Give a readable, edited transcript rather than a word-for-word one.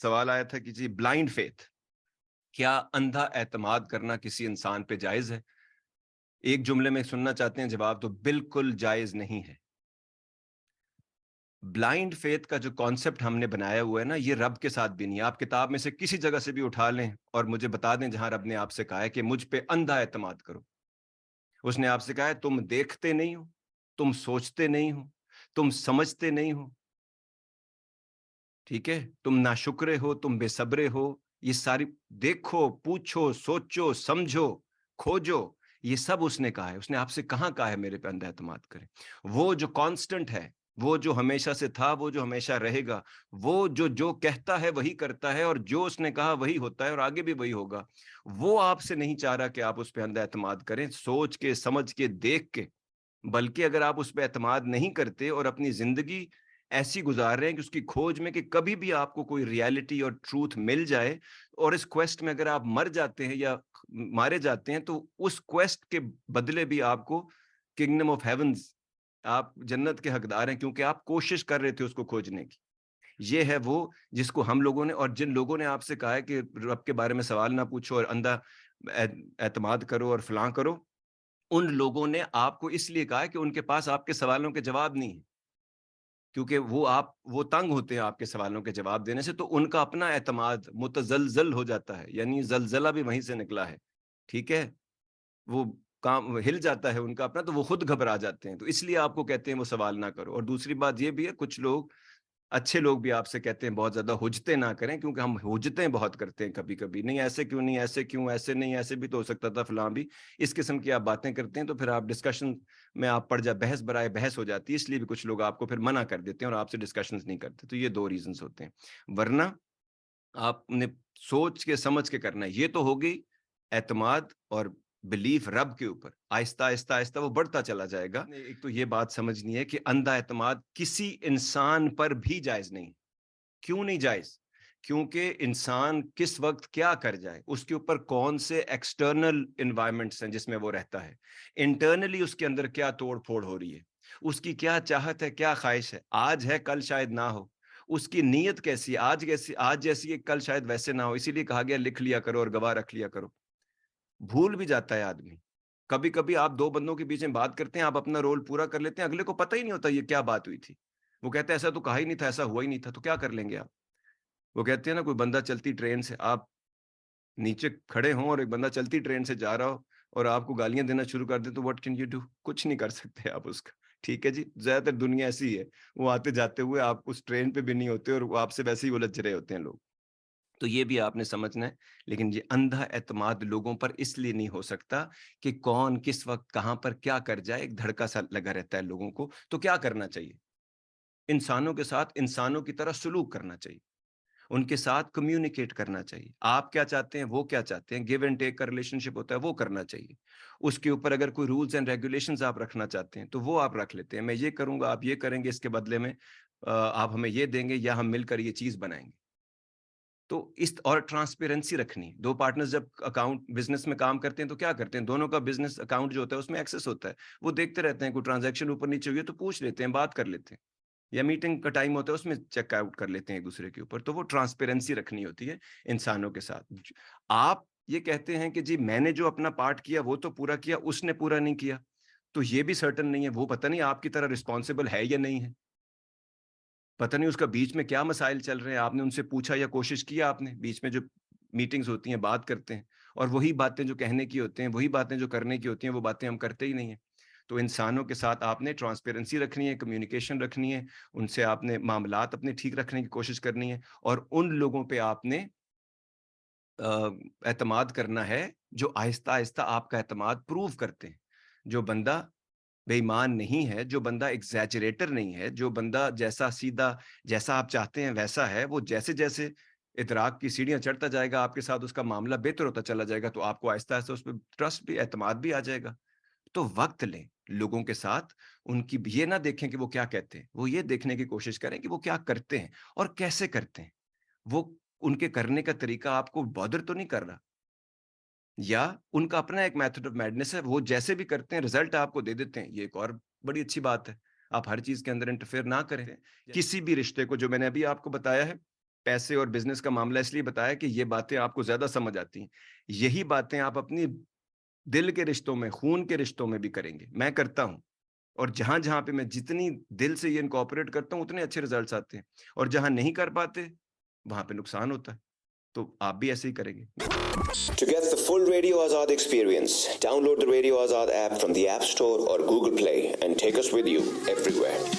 سوال آیا تھا کہ جی بلائنڈ فیتھ، کیا اندھا اعتماد کرنا کسی انسان پہ جائز ہے؟ ایک جملے میں سننا چاہتے ہیں جواب، تو بالکل جائز نہیں ہے۔ بلائنڈ فیتھ کا جو کانسیپٹ ہم نے بنایا ہوا ہے نا، یہ رب کے ساتھ بھی نہیں ہے۔ آپ کتاب میں سے کسی جگہ سے بھی اٹھا لیں اور مجھے بتا دیں جہاں رب نے آپ سے کہا ہے کہ مجھ پہ اندھا اعتماد کرو۔ اس نے آپ سے کہا ہے تم دیکھتے نہیں ہو، تم سوچتے نہیں ہو، تم سمجھتے نہیں ہو، ٹھیک ہے، تم ناشکرے ہو، تم بے صبرے ہو، یہ ساری دیکھو، پوچھو، سوچو، سمجھو، کھوجو، یہ سب اس نے کہا ہے۔ اس نے آپ سے کہاں کہا ہے میرے پہ اندھا اعتماد کریں؟ وہ جو کانسٹنٹ ہے، وہ جو ہمیشہ سے تھا، وہ جو ہمیشہ رہے گا، وہ جو کہتا ہے وہی کرتا ہے، اور جو اس نے کہا وہی ہوتا ہے اور آگے بھی وہی ہوگا۔ وہ آپ سے نہیں چاہ رہا کہ آپ اس پہ اندھا اعتماد کریں، سوچ کے، سمجھ کے، دیکھ کے۔ بلکہ اگر آپ اس پہ اعتماد نہیں کرتے اور اپنی زندگی ایسی گزار رہے ہیں کہ اس کی کھوج میں کہ کبھی بھی آپ کو کوئی ریالٹی اور ٹروتھ مل جائے، اور اس کویسٹ میں اگر آپ مر جاتے ہیں یا مارے جاتے ہیں، تو اس کویسٹ کے بدلے بھی آپ کو کنگڈم آف ہیونز، آپ جنت کے حقدار ہیں، کیونکہ آپ کوشش کر رہے تھے اس کو کھوجنے کی۔ یہ ہے وہ جس کو ہم لوگوں نے، اور جن لوگوں نے آپ سے کہا ہے کہ رب کے بارے میں سوال نہ پوچھو اور اندھا اعتماد کرو اور فلاں کرو، ان لوگوں نے آپ کو اس لیے کہا ہے کہ ان کے پاس آپ کے سوالوں کے جواب نہیں ہیں، کیونکہ وہ تنگ ہوتے ہیں آپ کے سوالوں کے جواب دینے سے، تو ان کا اپنا اعتماد متزلزل ہو جاتا ہے، یعنی زلزلہ بھی وہیں سے نکلا ہے، ٹھیک ہے، وہ کام ہل جاتا ہے ان کا اپنا، تو وہ خود گھبرا جاتے ہیں، تو اس لیے آپ کو کہتے ہیں وہ سوال نہ کرو۔ اور دوسری بات یہ بھی ہے، کچھ لوگ، اچھے لوگ بھی آپ سے کہتے ہیں بہت زیادہ حجتیں نہ کریں، کیونکہ ہم حجتیں بہت کرتے ہیں کبھی کبھی، نہیں ایسے کیوں، نہیں ایسے کیوں، ایسے نہیں، ایسے بھی تو ہو سکتا تھا، فلاں بھی، اس قسم کی آپ باتیں کرتے ہیں، تو پھر آپ ڈسکشن میں آپ پڑ جا، بحث برائے بحث ہو جاتی ہے، اس لیے بھی کچھ لوگ آپ کو پھر منع کر دیتے ہیں اور آپ سے ڈسکشنز نہیں کرتے۔ تو یہ دو ریزنز ہوتے ہیں، ورنہ آپ نے سوچ کے سمجھ کے کرنا ہے۔ یہ تو ہوگی اعتماد اور بلیف رب کے اوپر، آہستہ آہستہ آہستہ وہ بڑھتا چلا جائے گا۔ ایک تو یہ بات سمجھنی ہے کہ اندھا اعتماد کسی انسان پر بھی جائز نہیں۔ کیوں نہیں جائز؟ کیونکہ انسان کس وقت کیا کر جائے، اس کے اوپر کون سے ایکسٹرنل انوائرمنٹس ہیں جس میں وہ رہتا ہے، انٹرنلی اس کے اندر کیا توڑ پھوڑ ہو رہی ہے، اس کی کیا چاہت ہے، کیا خواہش ہے، آج ہے کل شاید نہ ہو، اس کی نیت کیسی، آج جیسی ہے کل شاید ویسے نہ ہو۔ اسی لیے کہا گیا لکھ لیا کرو اور گواہ رکھ لیا کرو۔ بھول بھی جاتا ہے آدمی، کبھی کبھی آپ دو بندوں کے بیچ میں بات کرتے ہیں، آپ اپنا رول پورا کر لیتے ہیں، اگلے کو پتہ ہی نہیں ہوتا یہ کیا بات ہوئی تھی، وہ کہتے ہیں ایسا تو کہا ہی نہیں تھا، ایسا ہوا ہی نہیں تھا، تو کیا کر لیں گے آپ؟ وہ کہتے ہیں نا، کوئی بندہ چلتی ٹرین سے، آپ نیچے کھڑے ہوں اور ایک بندہ چلتی ٹرین سے جا رہا ہو اور آپ کو گالیاں دینا شروع کر دیں، تو واٹ کین یو ڈو؟ کچھ نہیں کر سکتے آپ اس کا، ٹھیک ہے جی۔ زیادہ تر دنیا ایسی ہے، وہ آتے جاتے ہوئے آپ اس ٹرین پہ بھی نہیں ہوتے اور وہ آپ سے ویسے ہی الجھ رہے ہوتے ہیں لوگ۔ تو یہ بھی آپ نے سمجھنا ہے۔ لیکن یہ اندھا اعتماد لوگوں پر اس لیے نہیں ہو سکتا کہ کون کس وقت کہاں پر کیا کر جائے، ایک دھڑکا سا لگا رہتا ہے لوگوں کو۔ تو کیا کرنا چاہیے؟ انسانوں کے ساتھ انسانوں کی طرح سلوک کرنا چاہیے، ان کے ساتھ کمیونیکیٹ کرنا چاہیے، آپ کیا چاہتے ہیں وہ کیا چاہتے ہیں، گیو اینڈ ٹیک کا ریلیشن شپ ہوتا ہے وہ کرنا چاہیے۔ اس کے اوپر اگر کوئی رولز اینڈ ریگولیشنز آپ رکھنا چاہتے ہیں تو وہ آپ رکھ لیتے ہیں، میں یہ کروں گا، آپ یہ کریں گے، اس کے بدلے میں آپ ہمیں یہ دیں گے یا ہم مل کر یہ چیز بنائیں گے۔ تو اس اور ٹرانسپیرنسی رکھنی، دو پارٹنرز جب اکاؤنٹ بزنس میں کام کرتے ہیں تو کیا کرتے ہیں، دونوں کا بزنس اکاؤنٹ جو ہوتا ہے اس میں ایکسس ہوتا ہے، وہ دیکھتے رہتے ہیں، کوئی ٹرانزیکشن اوپر نیچے ہوئی ہے تو پوچھ لیتے ہیں، بات کر لیتے ہیں، یا میٹنگ کا ٹائم ہوتا ہے اس میں چیک آؤٹ کر لیتے ہیں ایک دوسرے کے اوپر۔ تو وہ ٹرانسپیرنسی رکھنی ہوتی ہے انسانوں کے ساتھ۔ آپ یہ کہتے ہیں کہ جی میں نے جو اپنا پارٹ کیا وہ تو پورا کیا، اس نے پورا نہیں کیا، تو یہ بھی سرٹن نہیں ہے، وہ پتہ نہیں آپ کی طرح رسپانسبل ہے یا نہیں ہے، پتہ نہیں اس کا بیچ میں کیا مسائل چل رہے ہیں، آپ نے ان سے پوچھا یا کوشش کیا، آپ نے بیچ میں جو میٹنگز ہوتی ہیں بات کرتے ہیں، اور وہی باتیں جو کہنے کی ہوتے ہیں، وہی باتیں جو کرنے کی ہوتی ہیں، وہ باتیں ہم کرتے ہی نہیں ہیں۔ تو انسانوں کے ساتھ آپ نے ٹرانسپیرنسی رکھنی ہے، کمیونیکیشن رکھنی ہے، ان سے آپ نے معاملات اپنے ٹھیک رکھنے کی کوشش کرنی ہے، اور ان لوگوں پہ آپ نے اعتماد کرنا ہے جو آہستہ آہستہ آپ کا اعتماد پروو کرتے ہیں۔ جو بندہ بے ایمان نہیں ہے، جو بندہ ایگزیجریٹر نہیں ہے، جو بندہ جیسا سیدھا جیسا آپ چاہتے ہیں ویسا ہے، وہ جیسے جیسے ادراک کی سیڑھیاں چڑھتا جائے گا، آپ کے ساتھ اس کا معاملہ بہتر ہوتا چلا جائے گا، تو آپ کو آہستہ آہستہ اس پہ ٹرسٹ بھی، اعتماد بھی آ جائے گا۔ تو وقت لیں لوگوں کے ساتھ، ان کی یہ نہ دیکھیں کہ وہ کیا کہتے ہیں، وہ یہ دیکھنے کی کوشش کریں کہ وہ کیا کرتے ہیں اور کیسے کرتے ہیں، وہ ان کے کرنے کا طریقہ آپ کو بادر تو نہیں کر رہا، یا ان کا اپنا ایک میتھڈ آف میڈنس ہے، وہ جیسے بھی کرتے ہیں رزلٹ آپ کو دے دیتے ہیں، یہ ایک اور بڑی اچھی بات ہے۔ آپ ہر چیز کے اندر انٹرفیئر نہ کریں، کسی بھی رشتے کو، جو میں نے ابھی آپ کو بتایا ہے پیسے اور بزنس کا معاملہ اس لیے بتایا کہ یہ باتیں آپ کو زیادہ سمجھ آتی ہیں. یہی باتیں آپ اپنی دل کے رشتوں میں، خون کے رشتوں میں بھی کریں گے. میں کرتا ہوں، اور جہاں جہاں پہ میں جتنی دل سے یہ انکارپوریٹ کرتا ہوں اتنے اچھے ریزلٹس آتے ہیں، اور جہاں نہیں کر پاتے وہاں پہ نقصان ہوتا ہے. تو آپ بھی ایسے ہی کریں گے. To get the full Radio Azad experience, download the Radio Azad app from the App Store or Google Play and take us with you everywhere.